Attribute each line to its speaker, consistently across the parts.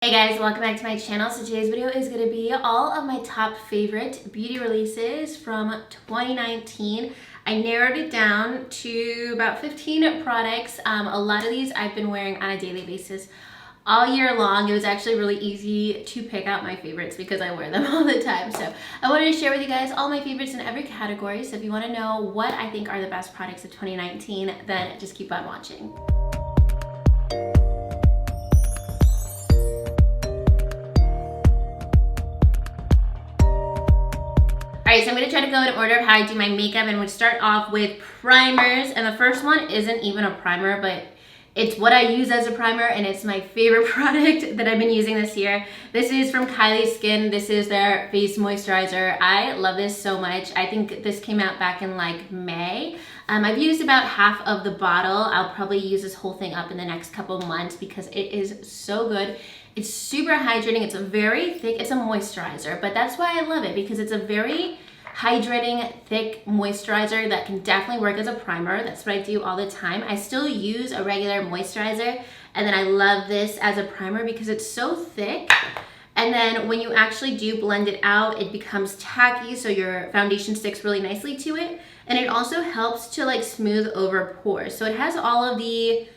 Speaker 1: Hey guys, welcome back to my channel. So today's video is going to be all of my top favorite beauty releases from 2019. I narrowed it down to about 15 products. A lot of these I've been wearing on a daily basis all year long. It was actually really easy to pick out my favorites because I wear them all the time. So I wanted to share with you guys all my favorites in every category. So if you want to know what I think are the best products of 2019, then just keep on watching. Alright, so I'm going to try to go in order of how I do my makeup, and we'll start off with primers. And the first one isn't even a primer, but it's what I use as a primer, and it's my favorite product that I've been using this year. This is from Kylie Skin. This is their face moisturizer. I love this so much. I think this came out back in like May. I've used about half of the bottle. I'll probably use this whole thing up in the next couple of months because it is so good. It's super hydrating. It's a very thick, it's a moisturizer, but that's why I love it, because it's a very hydrating, thick moisturizer that can definitely work as a primer. That's what I do all the time. I still use a regular moisturizer, and then I love this as a primer because it's so thick. And then when you actually do blend it out, it becomes tacky, so your foundation sticks really nicely to it. And it also helps to like smooth over pores. So it has all of the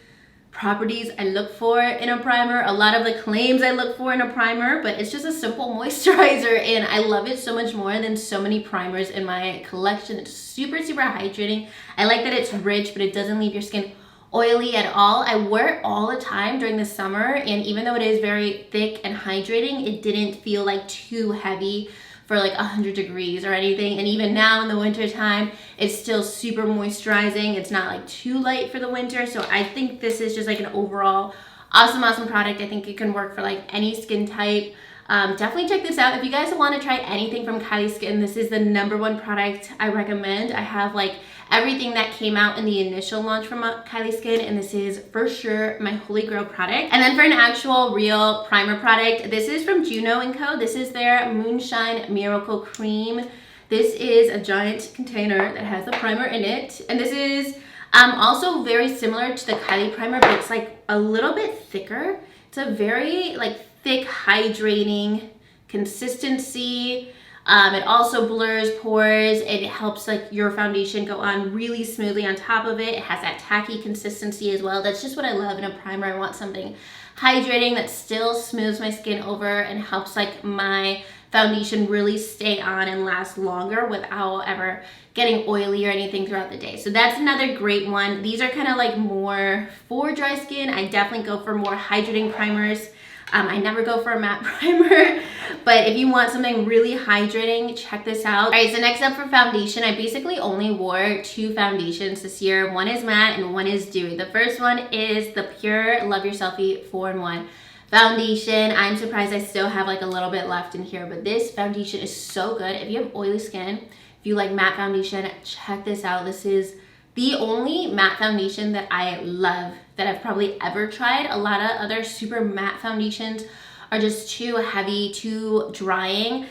Speaker 1: properties I look for in a primer, a lot of the claims I look for in a primer, but it's just a simple moisturizer, and I love it so much more than so many primers in my collection. It's super hydrating. I like that it's rich, but it doesn't leave your skin oily at all. I wear it all the time during the summer, and even though it is very thick and hydrating, it didn't feel like too heavy for like 100 degrees or anything. And even now in the winter time, it's still super moisturizing. It's not like too light for the winter. So I think this is just like an overall awesome product. I think it can work for like any skin type. Definitely check this out. If you guys want to try anything from Kylie Skin, this is the #1 product I recommend. I have like everything that came out in the initial launch from Kylie Skin, and this is for sure my holy grail product. And then for an actual real primer product, this is from Juno & Co. This is their Moonshine Miracle Cream. This is a giant container that has the primer in it, and this is also very similar to the Kylie primer, but it's like a little bit thicker. It's a very like thick, hydrating consistency. It also blurs pores. It helps like your foundation go on really smoothly on top of it. It has that tacky consistency as well. That's just what I love in a primer. I want something hydrating that still smooths my skin over and helps like my foundation really stay on and last longer without ever getting oily or anything throughout the day. So that's another great one. These are kind of like more for dry skin. I definitely go for more hydrating primers. I never go for a matte primer, but if you want something really hydrating, check this out. All right, so next up for foundation, I basically only wore 2 foundations this year. One is matte and one is dewy. The first one is the Pure Love Your Selfie 4-in-1 foundation. I'm surprised I still have like a little bit left in here, but this foundation is so good. If you have oily skin, if you like matte foundation, check this out. This is the only matte foundation that I love that I've probably ever tried. A lot of other super matte foundations are just too heavy, too drying.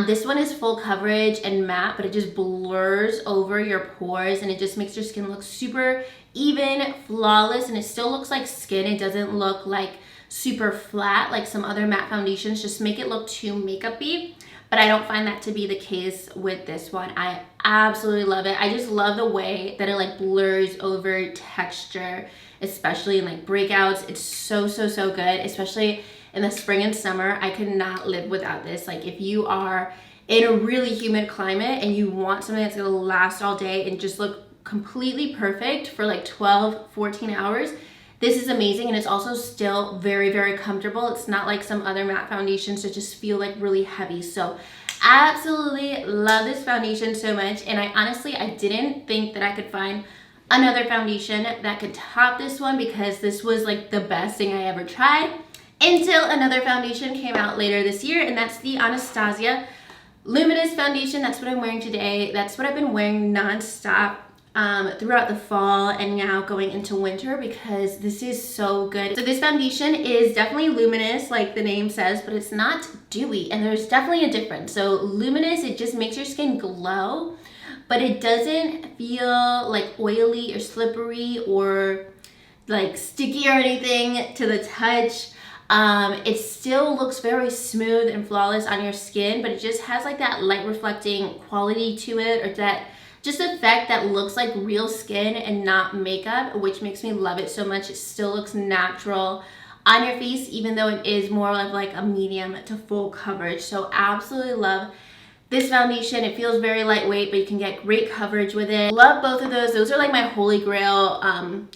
Speaker 1: This one is full coverage and matte, but it just blurs over your pores, and it just makes your skin look super even, flawless, and it still looks like skin. It doesn't look like super flat like some other matte foundations just make it look too makeup-y. But I don't find that to be the case with this one. I absolutely love it. I just love the way that it like blurs over texture, especially in like breakouts. It's so good, especially in the spring and summer. I could not live without this. Like if you are in a really humid climate and you want something that's gonna last all day and just look completely perfect for like 12-14 hours, this is amazing. And it's also still very comfortable. It's not like some other matte foundations that just feel like really heavy. So absolutely love this foundation so much. And I didn't think that I could find another foundation that could top this one, because this was like the best thing I ever tried, until another foundation came out later this year, and that's the Anastasia Luminous foundation. That's what I'm wearing today. That's what I've been wearing nonstop throughout the fall and now going into winter, because this is so good. So this foundation is definitely luminous like the name says, but it's not dewy, and there's definitely a difference. So luminous, it just makes your skin glow, but it doesn't feel like oily or slippery or like sticky or anything to the touch. It still looks very smooth and flawless on your skin, but it just has like that light reflecting quality to it, or that just effect that looks like real skin and not makeup, which makes me love it so much. It still looks natural on your face, even though it is more of like a medium to full coverage. So absolutely love this foundation. It feels very lightweight, but you can get great coverage with it. Love both of those. Those are like my holy grail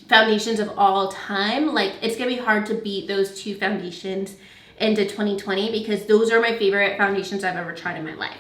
Speaker 1: foundations of all time. Like, it's gonna be hard to beat those two foundations into 2020 because those are my favorite foundations I've ever tried in my life.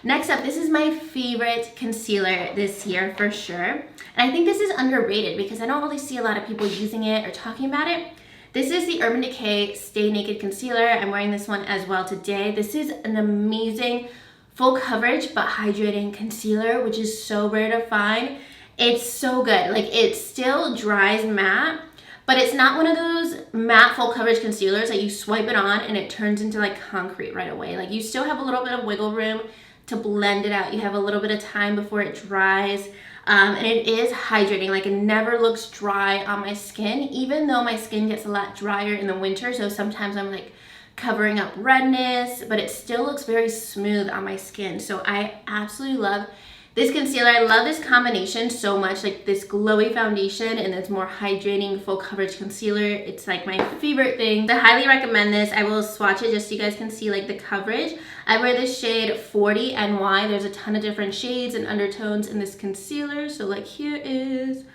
Speaker 1: Next up, this is my favorite concealer this year for sure. And I think this is underrated because I don't really see a lot of people using it or talking about it. This is the Urban Decay Stay Naked Concealer. I'm wearing this one as well today. This is an amazing full coverage but hydrating concealer, which is so rare to find. It's so good. Like, it still dries matte, but it's not one of those matte full coverage concealers that you swipe it on and it turns into like concrete right away. Like, you still have a little bit of wiggle room to blend it out. You have a little bit of time before it dries. And it is hydrating. Like, it never looks dry on my skin, even though my skin gets a lot drier in the winter. So sometimes I'm like covering up redness, but it still looks very smooth on my skin. So I absolutely love this concealer. I love this combination so much, like this glowy foundation and this more hydrating full coverage concealer. It's like my favorite thing. I highly recommend this. I will swatch it just so you guys can see like the coverage. I wear this shade 40 NY. There's a ton of different shades and undertones in this concealer. So like, here is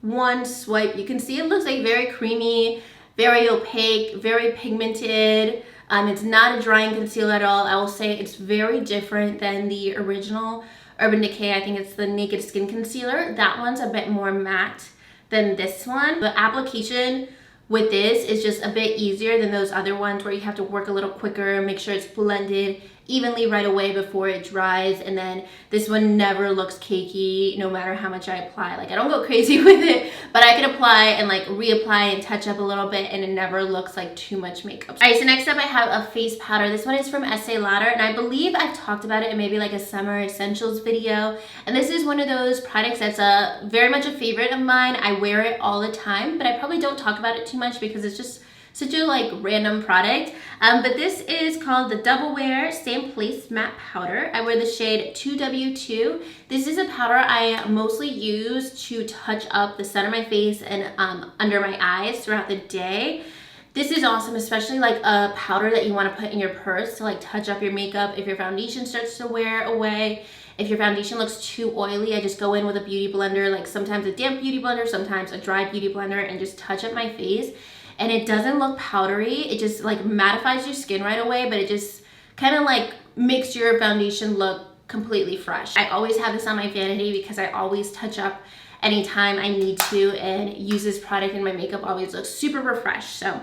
Speaker 1: one swipe. You can see it looks like very creamy, very opaque, very pigmented. It's not a drying concealer at all. I will say it's very different than the original Urban Decay. I think it's the Naked Skin Concealer. That one's a bit more matte than this one. The application with this is just a bit easier than those other ones where you have to work a little quicker, make sure it's blended evenly right away before it dries. And then this one never looks cakey no matter how much I apply. Like, I don't go crazy with it, but I can apply and like reapply and touch up a little bit and it never looks like too much makeup. All right, so next up I have a face powder. This one is from Estee Lauder, and I believe I've talked about it in maybe like a summer essentials video. And this is one of those products that's very much a favorite of mine. I wear it all the time, but I probably don't talk about it too much because it's just such a like random product. But this is called the Double Wear Same Place Matte Powder. I wear the shade 2W2. This is a powder I mostly use to touch up the center of my face and under my eyes throughout the day. This is awesome, especially like a powder that you want to put in your purse to like touch up your makeup if your foundation starts to wear away. If your foundation looks too oily, I just go in with a beauty blender, like sometimes a damp beauty blender, sometimes a dry beauty blender, and just touch up my face. And it doesn't look powdery. It just like mattifies your skin right away, but it just kind of like makes your foundation look completely fresh. I always have this on my vanity because I always touch up anytime I need to, and use this product and my makeup always looks super refreshed. So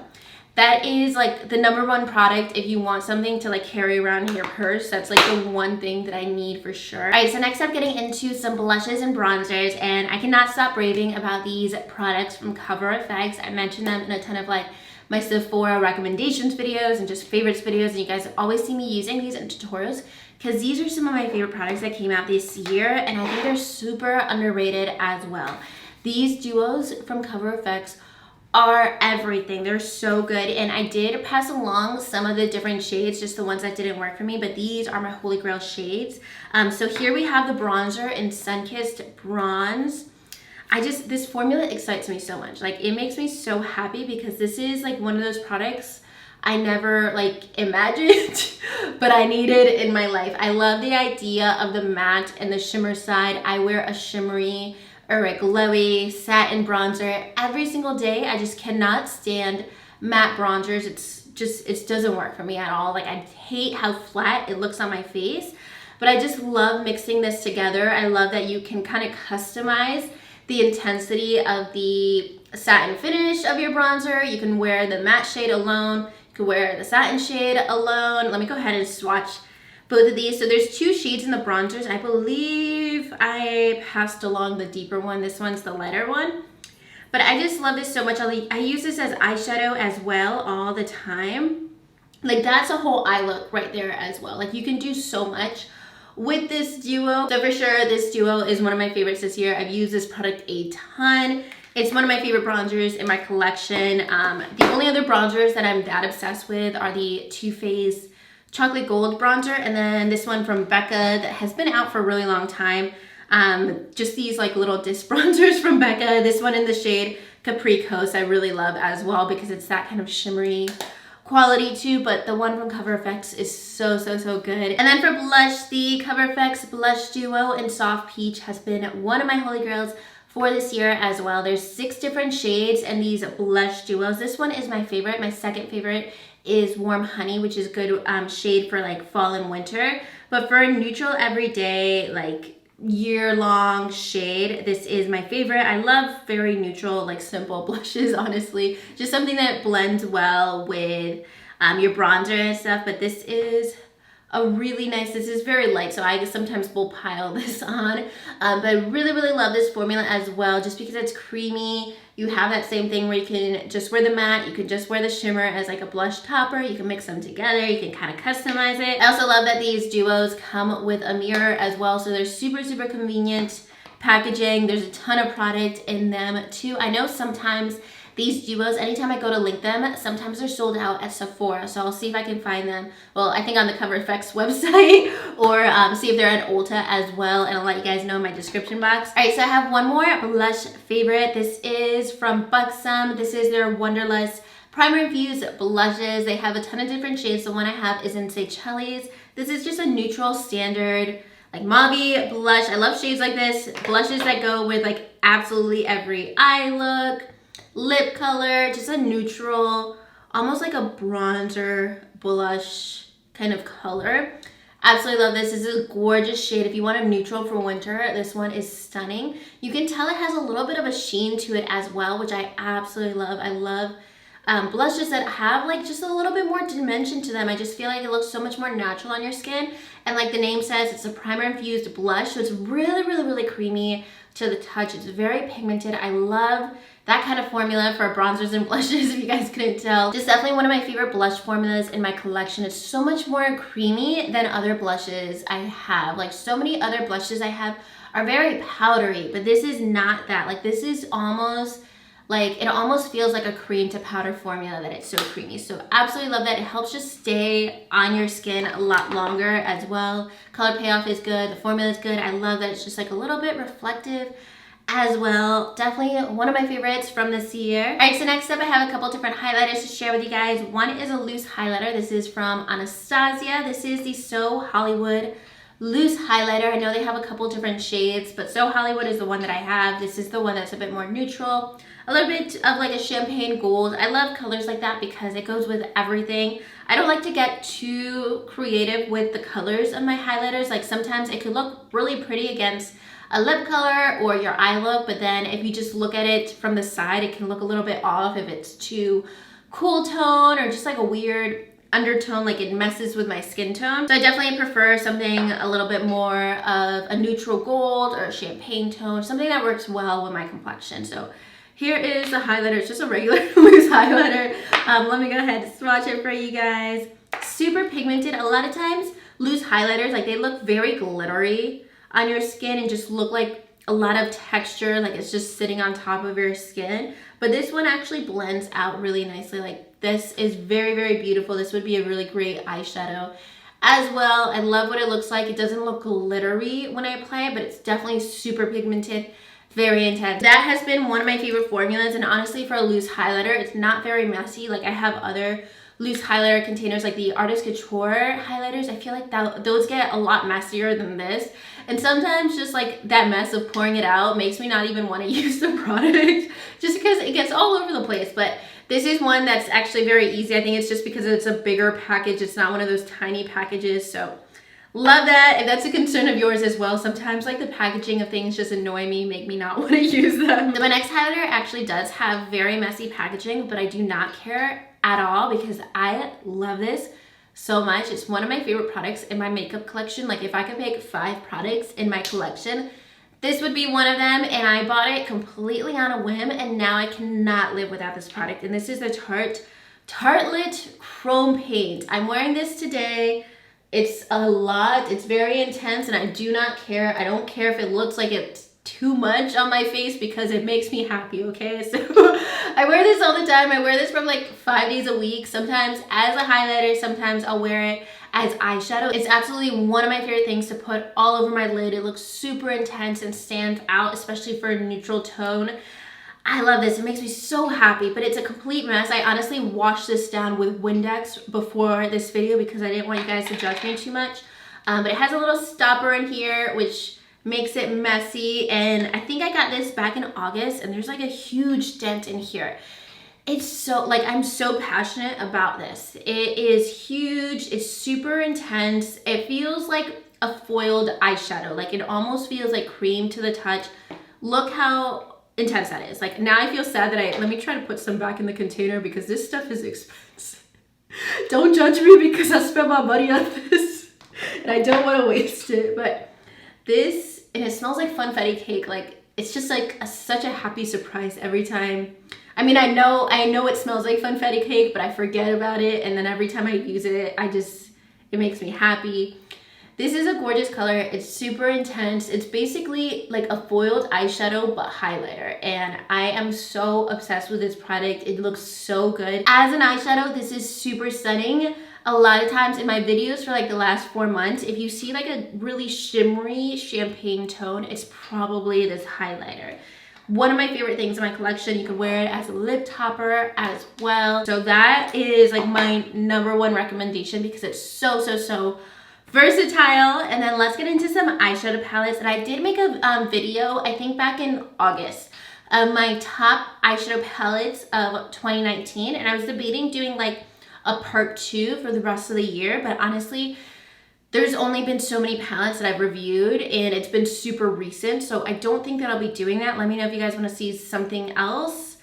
Speaker 1: that is like the #1 product if you want something to like carry around in your purse. That's like the one thing that I need for sure. All right, so next up, getting into some blushes and bronzers, and I cannot stop raving about these products from Cover FX. I mentioned them in a ton of like my Sephora recommendations videos and just favorites videos, and you guys always see me using these in tutorials because these are some of my favorite products that came out this year, and I think they're super underrated as well. These duos from Cover FX are everything. They're so good, and I did pass along some of the different shades, just the ones that didn't work for me, but these are my holy grail shades. So here we have the bronzer in Sunkissed Bronze. This formula excites me so much. Like, it makes me so happy because this is like one of those products I never like imagined, but I needed in my life. I love the idea of the matte and the shimmer side. I wear a shimmery or a glowy satin bronzer every single day. I just cannot stand matte bronzers. It doesn't work for me at all. Like, I hate how flat it looks on my face, but I just love mixing this together. I love that you can kind of customize the intensity of the satin finish of your bronzer. You can wear the matte shade alone. You can wear the satin shade alone. Let me go ahead and swatch both of these. So there's 2 shades in the bronzers. I believe I passed along the deeper one. This one's the lighter one. But I just love this so much. I use this as eyeshadow as well all the time. Like, that's a whole eye look right there as well. Like, you can do so much with this duo. So for sure, this duo is one of my favorites this year. I've used this product a ton. It's one of my favorite bronzers in my collection. The only other bronzers that I'm that obsessed with are the Too Faced Chocolate Gold bronzer, and then this one from Becca that has been out for a really long time. Just these like little disc bronzers from Becca. This one in the shade Capri Coast I really love as well because it's that kind of shimmery quality too, but the one from Cover FX is so good. And then for blush, the Cover FX Blush Duo in Soft Peach has been one of my holy grails for this year as well. There's 6 different shades and these blush duos. This one is my favorite. My second favorite is Warm Honey, which is good shade for like fall and winter. But for a neutral everyday, like year-long shade, this is my favorite. I love very neutral, like simple blushes, honestly. Just something that blends well with your bronzer and stuff. But this is a really nice, this is very light, so I sometimes will pile this on. But I really love this formula as well, just because it's creamy. You have that same thing where you can just wear the matte, you can just wear the shimmer as like a blush topper, you can mix them together, you can kind of customize it. I also love that these duos come with a mirror as well, so they're super convenient packaging. There's a ton of product in them too. I know sometimes these duos, anytime I go to link them, sometimes they're sold out at Sephora, so I'll see if I can find them. Well, I think on the Cover FX website, or see if they're at Ulta as well, and I'll let you guys know in my description box. All right, so I have one more blush favorite. This is from Buxom. This is their Wonderlust Primer Infused Blushes. They have a ton of different shades. The one I have is in Seychelles. This is just a neutral standard like mauve blush. I love shades like this. Blushes that go with like absolutely every eye look, lip color, just a neutral, almost like a bronzer blush kind of color. Absolutely love this. This is a gorgeous shade. If you want a neutral for winter, this one is stunning. You can tell it has a little bit of a sheen to it as well, which I absolutely love. I love blushes that have like just a little bit more dimension to them. I just feel like it looks so much more natural on your skin. And like the name says, it's a primer infused blush, so it's really creamy to the touch. It's very pigmented. I love that kind of formula for bronzers and blushes, if you guys couldn't tell. Just definitely one of my favorite blush formulas in my collection. It's so much more creamy than other blushes I have. Like so many other blushes I have are very powdery, but this is not that. Like this is almost like, it almost feels like a cream to powder formula that it's so creamy. So absolutely love that. It helps just stay on your skin a lot longer as well. Color payoff is good. The formula is good. I love that it's just like a little bit reflective as well. Definitely one of my favorites from this year. All right, so next up I have a couple different highlighters to share with you guys. One is a loose highlighter. This is from Anastasia. This is the So Hollywood loose highlighter. I know they have a couple different shades, but So Hollywood is the one that I have. This is the one that's a bit more neutral, a little bit of like a champagne gold. I love colors like that because it goes with everything. I don't like to get too creative with the colors of my highlighters. Like sometimes it could look really pretty against a lip color or your eye look, but then if you just look at it from the side, it can look a little bit off if it's too cool tone or just like a weird undertone, like it messes with my skin tone. So I definitely prefer something a little bit more of a neutral gold or a champagne tone, something that works well with my complexion. So here is the highlighter. It's just a regular loose highlighter. Let me go ahead and swatch it for you guys. Super pigmented. A lot of times loose highlighters, like they look very glittery on your skin and just look like a lot of texture, like it's just sitting on top of your skin. But this one actually blends out really nicely. Like this is very beautiful. This would be a really great eyeshadow as well. I love what it looks like. It doesn't look glittery when I apply it, but it's definitely super pigmented, very intense. That has been one of my favorite formulas, and honestly for a loose highlighter, it's not very messy. Like I have other loose highlighter containers like the Artist Couture highlighters. I feel like those get a lot messier than this, and sometimes just like that mess of pouring it out makes me not even want to use the product just because it gets all over the place. But this is one that's actually very easy. I think it's just because it's a bigger package. It's not one of those tiny packages, so love that. If that's a concern of yours as well, sometimes like the packaging of things just annoy me, make me not want to use them. So my next highlighter actually does have very messy packaging, but I do not care at all because I love this so much. It's one of my favorite products in my makeup collection. Like if I could pick 5 products in my collection, this would be one of them, and I bought it completely on a whim, and now I cannot live without this product. And this is the Tartelette Chrome Paint. I'm wearing this today. It's a lot. It's very intense, and I do not care. I don't care if it looks like it's too much on my face because it makes me happy, okay? So I wear this all the time. I wear this from like 5 days a week, sometimes as a highlighter, sometimes I'll wear it as eyeshadow. It's absolutely one of my favorite things to put all over my lid. It looks super intense and stands out, especially for a neutral tone. I love this. It makes me so happy, but it's a complete mess. I honestly washed this down with Windex before this video because I didn't want you guys to judge me too much. But it has a little stopper in here, which makes it messy. And I think I got this back in August, and there's like a huge dent in here. It's so, like, I'm so passionate about this. It is huge. It's super intense. It feels like a foiled eyeshadow. Like, it almost feels like cream to the touch. Look how intense that is. Like, now I feel sad that let me try to put some back in the container because this stuff is expensive. Don't judge me because I spent my money on this and I don't want to waste it. But this, and it smells like funfetti cake. Like, it's just like such a happy surprise every time. I mean, I know it smells like funfetti cake, but I forget about it, and then every time I use it, it makes me happy. This is a gorgeous color. It's super intense. It's basically like a foiled eyeshadow but highlighter, and I am so obsessed with this product. It looks so good. As an eyeshadow, this is super stunning. A lot of times in my videos for like the last 4 months, if you see like a really shimmery champagne tone, it's probably this highlighter. One of my favorite things in my collection. You can wear it as a lip topper as well. So that is like my #1 recommendation because it's so versatile. And then let's get into some eyeshadow palettes. And I did make a video, I think back in August, of my top eyeshadow palettes of 2019. And I was debating doing like a part 2 for the rest of the year. But honestly, there's only been so many palettes that I've reviewed and it's been super recent. So I don't think that I'll be doing that. Let me know if you guys want to see something else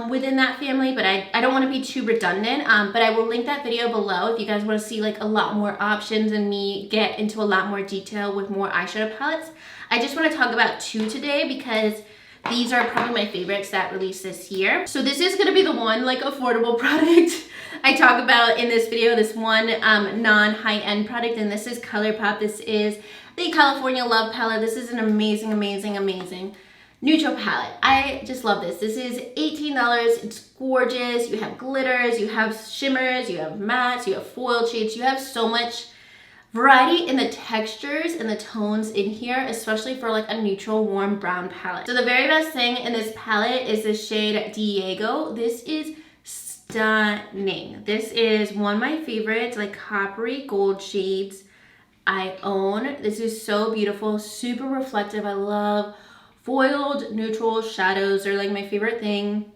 Speaker 1: within that family, but I don't want to be too redundant, but I will link that video below if you guys want to see like a lot more options and me get into a lot more detail with more eyeshadow palettes. I just want to talk about 2 today because these are probably my favorites that released this year. So this is going to be the one like affordable product I talk about in this video, this one non-high-end product, and this is ColourPop. This is the California Love palette. This is an amazing neutral palette. I just love this. This is $18. It's gorgeous. You have glitters, you have shimmers, you have mattes, you have foil shades. You have so much variety in the textures and the tones in here, especially for like a neutral warm brown palette. So the very best thing in this palette is the shade Diego. This is stunning. This is one of my favorites, like coppery gold shades I own. This is so beautiful, super reflective. I love foiled neutral shadows. They're like my favorite thing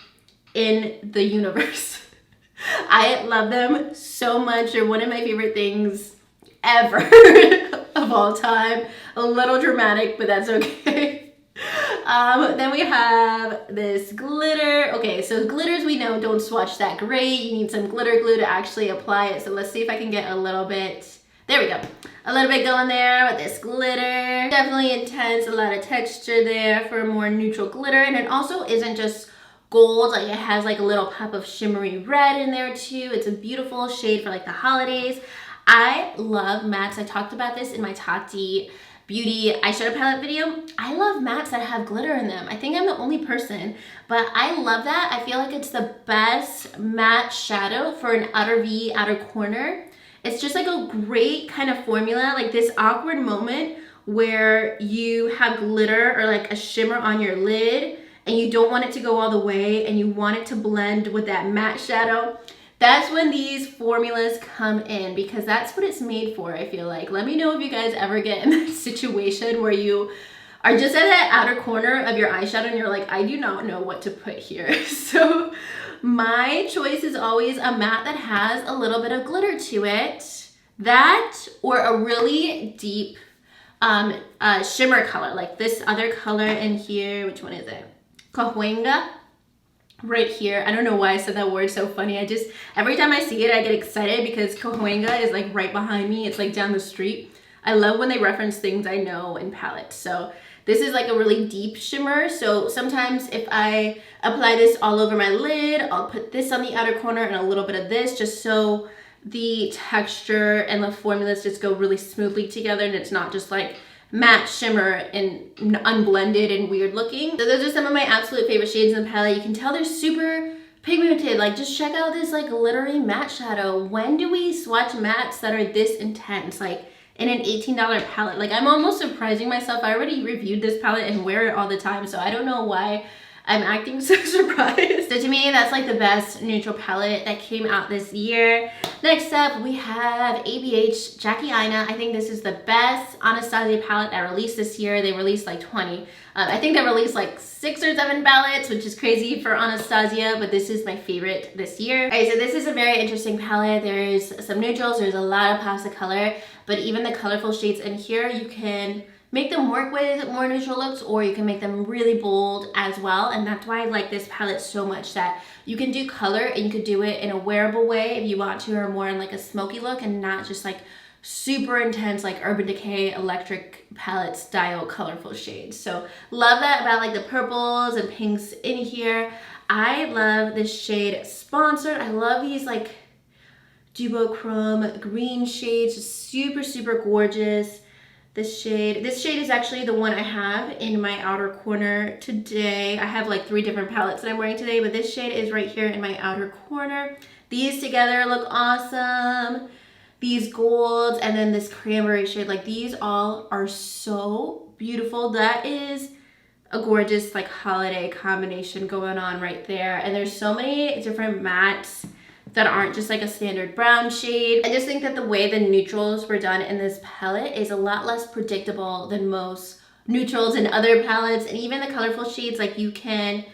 Speaker 1: in the universe. I love them so much. They're one of my favorite things ever of all time. A little dramatic, but that's okay. Then we have this glitter. Okay, so glitters we know don't swatch that great. You need some glitter glue to actually apply it. So let's see if I can get a little bit, there we go. A little bit going there with this glitter. Definitely intense, a lot of texture there for a more neutral glitter. And it also isn't just gold, like it has like a little pop of shimmery red in there too. It's a beautiful shade for like the holidays. I love mattes. I talked about this in my Tati Beauty eyeshadow palette video. I love mattes that have glitter in them. I think I'm the only person, but I love that. I feel like it's the best matte shadow for an outer V, outer corner. It's just like a great kind of formula, like this awkward moment where you have glitter or like a shimmer on your lid and you don't want it to go all the way and you want it to blend with that matte shadow. That's when these formulas come in because that's what it's made for, I feel like. Let me know if you guys ever get in that situation where you are just at that outer corner of your eyeshadow and you're like, I do not know what to put here. So my choice is always a matte that has a little bit of glitter to it. That or a really deep shimmer color, like this other color in here. Which one is it? Cahuenga. Right here. I don't know why I said that word so funny. Every time I see it, I get excited because Cahuenga is like right behind me. It's like down the street. I love when they reference things I know in palettes. So this is like a really deep shimmer. So sometimes if I apply this all over my lid, I'll put this on the outer corner and a little bit of this just so the texture and the formulas just go really smoothly together and it's not just like matte shimmer and unblended and weird looking. So those are some of my absolute favorite shades in the palette. You can tell they're super pigmented. Like, just check out this like glittery matte shadow. When do we swatch mattes that are this intense? Like, in an $18 palette. Like, I'm almost surprising myself. I already reviewed this palette and wear it all the time, so I don't know why I'm acting so surprised. So to me, that's like the best neutral palette that came out this year. Next up, we have ABH Jockey. I think this is the best Anastasia palette that released this year. They released like 20. I think they released like 6 or 7 palettes, which is crazy for Anastasia, but this is my favorite this year. All right, so this is a very interesting palette. There's some neutrals, there's a lot of pops of color, but even the colorful shades in here, you can make them work with more neutral looks, or you can make them really bold as well. And that's why I like this palette so much, that you can do color and you could do it in a wearable way if you want to, or more in like a smoky look, and not just like super intense like Urban Decay electric palette style colorful shades. So love that about like the purples and pinks in here. I love this shade Sponsored. I love these like duochrome green shades, just super gorgeous. This shade is actually the one I have in my outer corner today. I have like 3 different palettes that I'm wearing today, but this shade is right here in my outer corner. These together look awesome. These golds and then this cranberry shade, like these all are so beautiful. That is a gorgeous like holiday combination going on right there. And there's so many different mattes that aren't just like a standard brown shade. I just think that the way the neutrals were done in this palette is a lot less predictable than most neutrals in other palettes. And even the colorful shades, like you can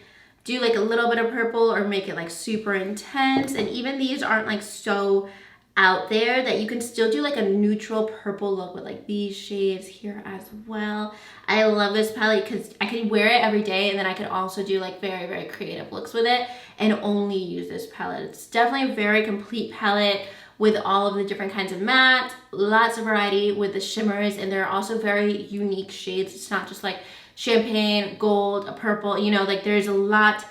Speaker 1: do like a little bit of purple or make it like super intense. And even these aren't like so out there, that you can still do like a neutral purple look with like these shades here as well. I love this palette because I can wear it every day, and then I could also do like very creative looks with it and only use this palette. It's definitely a very complete palette with all of the different kinds of matte, lots of variety with the shimmers, and they're also very unique shades. It's not just like champagne, gold, a purple, you know, like there's a lot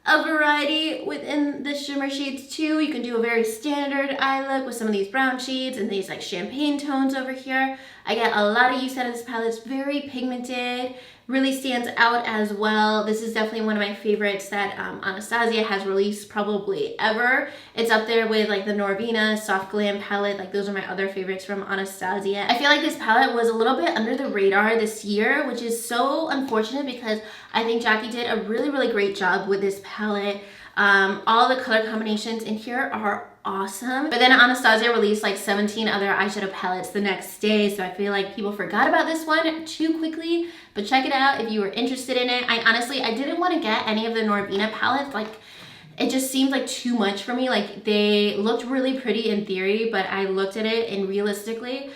Speaker 1: of variety within the shimmer shades too. You can do a very standard eye look with some of these brown shades and these like champagne tones over here. I get a lot of use out of this palette. It's very pigmented, really stands out as well. This is definitely one of my favorites that Anastasia has released probably ever. It's up there with like the Norvina Soft Glam palette. Like those are my other favorites from Anastasia. I feel like this palette was a little bit under the radar this year, which is so unfortunate because I think Jockey did a really great job with this palette. All the color combinations in here are awesome. But then Anastasia released like 17 other eyeshadow palettes the next day, so I feel like people forgot about this one too quickly. But check it out if you were interested in it. I didn't want to get any of the Norvina palettes. Like, it just seemed like too much for me. Like, they looked really pretty in theory, but I looked at it and realistically,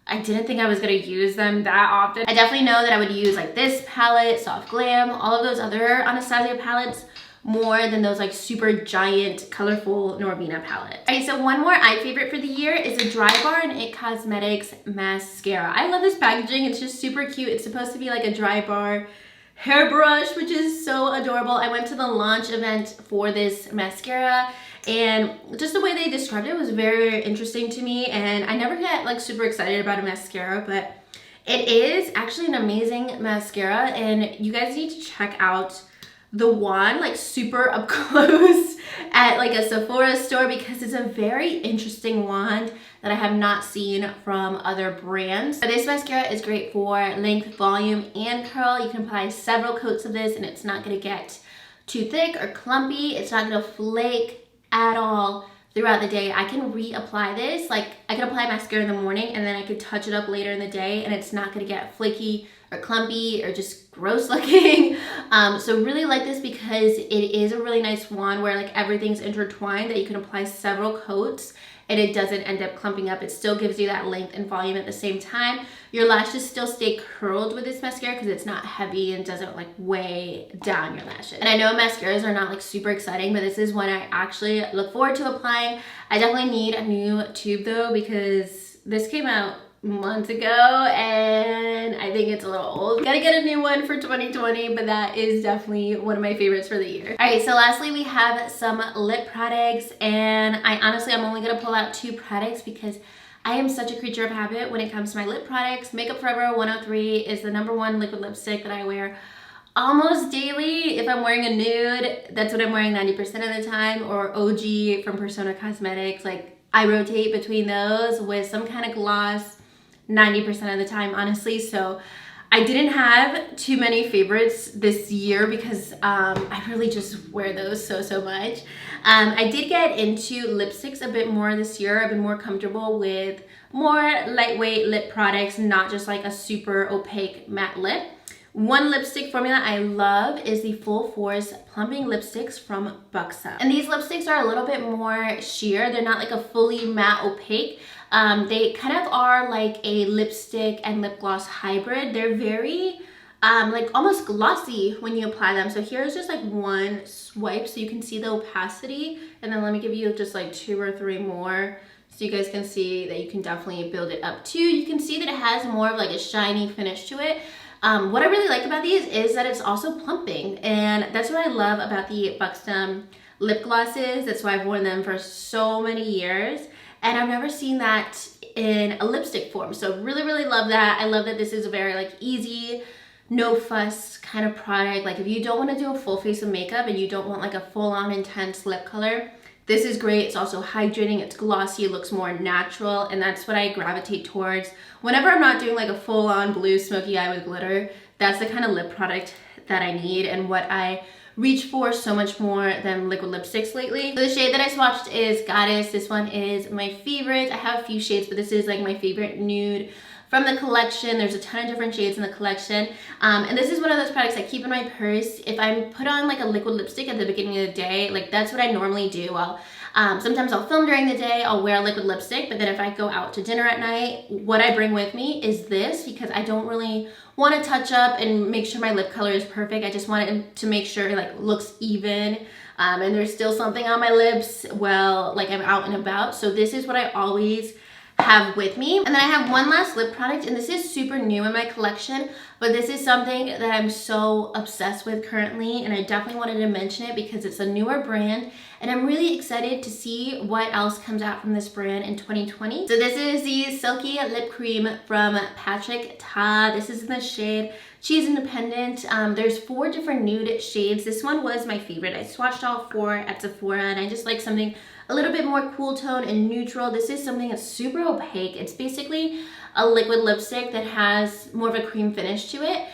Speaker 1: I didn't think I was gonna use them that often. I definitely know that I would use like this palette, Soft Glam, all of those other Anastasia palettes more than those like super giant colorful Norvina palette. Alright, so one more eye favorite for the year is a Dry Bar and It Cosmetics mascara. I love this packaging. It's just super cute. It's supposed to be like a Dry Bar hairbrush, which is so adorable. I went to the launch event for this mascara, and just the way they described it was very interesting to me, and I never get like super excited about a mascara, but it is actually an amazing mascara, and you guys need to check out the wand like super up close at like a Sephora store, because it's a very interesting wand that I have not seen from other brands. But this mascara is great for length, volume, and curl. You can apply several coats of this and it's not gonna get too thick or clumpy. It's not gonna flake at all throughout the day. I can reapply this. Like, I can apply mascara in the morning and then I could touch it up later in the day and it's not gonna get flaky or clumpy or just gross looking. So really like this because it is a really nice wand where like everything's intertwined, that you can apply several coats and it doesn't end up clumping up. It still gives you that length and volume at the same time. Your lashes still stay curled with this mascara because it's not heavy and doesn't like weigh down your lashes. And I know mascaras are not like super exciting, but this is one I actually look forward to applying. I definitely need a new tube though, because this came out months ago and I think it's a little old. Gotta get a new one for 2020, but that is definitely one of my favorites for the year. All right, so lastly we have some lip products, and I'm only gonna pull out 2 products because I am such a creature of habit when it comes to my lip products. Makeup Forever 103 is the #1 liquid lipstick that I wear almost daily. If I'm wearing a nude, that's what I'm wearing 90% of the time, or OG from Persona Cosmetics. Like, I rotate between those with some kind of gloss 90% of the time, honestly. So I didn't have too many favorites this year because I really just wear those so much. I did get into lipsticks a bit more this year. I've been more comfortable with more lightweight lip products, not just like a super opaque matte lip. One lipstick formula I love is the Full Force Plumping Lipsticks from Buxom. And these lipsticks are a little bit more sheer. They're not like a fully matte opaque. They kind of are like a lipstick and lip gloss hybrid. They're very like almost glossy when you apply them. So here's just like one swipe so you can see the opacity. And then let me give you just like 2 or 3 more so you guys can see that you can definitely build it up too. You can see that it has more of like a shiny finish to it. What I really like about these is that it's also plumping, and that's what I love about the Buxom lip glosses. That's why I've worn them for so many years, and I've never seen that in a lipstick form. So really love that. I love that this is a very like easy, no fuss kind of product. Like if you don't want to do a full face of makeup and you don't want like a full-on intense lip color, this is great. It's also hydrating, it's glossy, it looks more natural, and that's what I gravitate towards. Whenever I'm not doing like a full-on blue smoky eye with glitter, that's the kind of lip product that I need and what I reach for so much more than liquid lipsticks lately. So the shade that I swatched is Goddess. This one is my favorite. I have a few shades, but this is like my favorite nude from the collection. There's a ton of different shades in the collection. And this is one of those products I keep in my purse. If I put on like a liquid lipstick at the beginning of the day, like that's what I normally do. Sometimes I'll film during the day, I'll wear a liquid lipstick, but then if I go out to dinner at night, what I bring with me is this, because I don't really want to touch up and make sure my lip color is perfect. I just want it to make sure it like looks even. And there's still something on my lips while like I'm out and about. So this is what I always have with me. And then I have one last lip product, and this is super new in my collection, but this is something that I'm so obsessed with currently, and I definitely wanted to mention it because it's a newer brand, and I'm really excited to see what else comes out from this brand in 2020. So this is the Silky Lip Cream from Patrick Ta. This is in the shade She's Independent. There's 4 different nude shades. This one was my favorite. I swatched all 4 at Sephora, and I just like something a little bit more cool tone and neutral. This is something that's super opaque. It's basically a liquid lipstick that has more of a cream finish to it.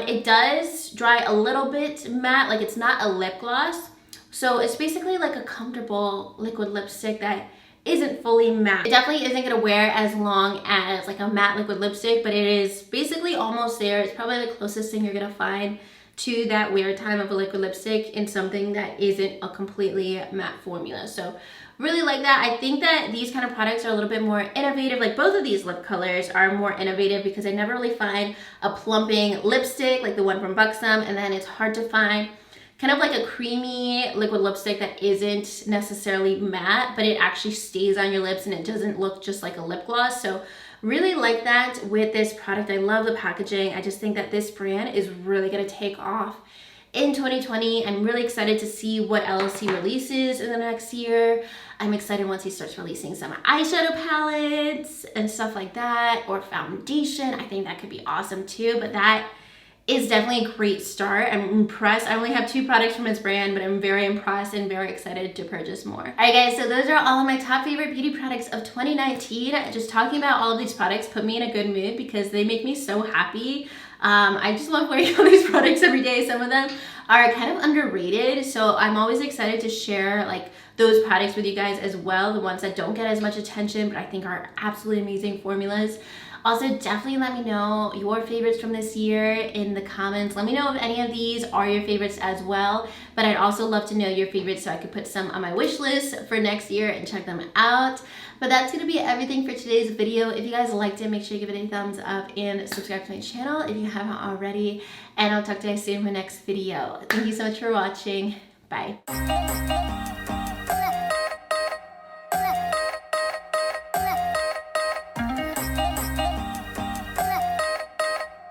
Speaker 1: It does dry a little bit matte, like it's not a lip gloss. So it's basically like a comfortable liquid lipstick that isn't fully matte. It definitely isn't gonna wear as long as like a matte liquid lipstick, but it is basically almost there. It's probably the closest thing you're gonna find to that wear time of a liquid lipstick in something that isn't a completely matte formula. So really like that. I think that these kind of products are a little bit more innovative. Like both of these lip colors are more innovative because I never really find a plumping lipstick like the one from Buxom, and then it's hard to find kind of like a creamy liquid lipstick that isn't necessarily matte, but it actually stays on your lips and it doesn't look just like a lip gloss. So really like that with this product. I love the packaging. I just think that this brand is really gonna take off in 2020. I'm really excited to see what else he releases in the next year. I'm excited once he starts releasing some eyeshadow palettes and stuff like that, or foundation. I think that could be awesome too, but that is definitely a great start. I'm impressed. I only have 2 products from his brand, but I'm very impressed and very excited to purchase more. All right guys, so those are all of my top favorite beauty products of 2019. Just talking about all of these products put me in a good mood because they make me so happy. I just love wearing all these products every day. Some of them are kind of underrated, so I'm always excited to share like those products with you guys as well, the ones that don't get as much attention but I think are absolutely amazing formulas. Also, definitely let me know your favorites from this year in the comments. Let me know if any of these are your favorites as well, but I'd also love to know your favorites so I could put some on my wish list for next year and check them out. But that's gonna be everything for today's video. If you guys liked it, make sure you give it a thumbs up and subscribe to my channel if you haven't already. And I'll talk to you guys soon in my next video. Thank you so much for watching. Bye.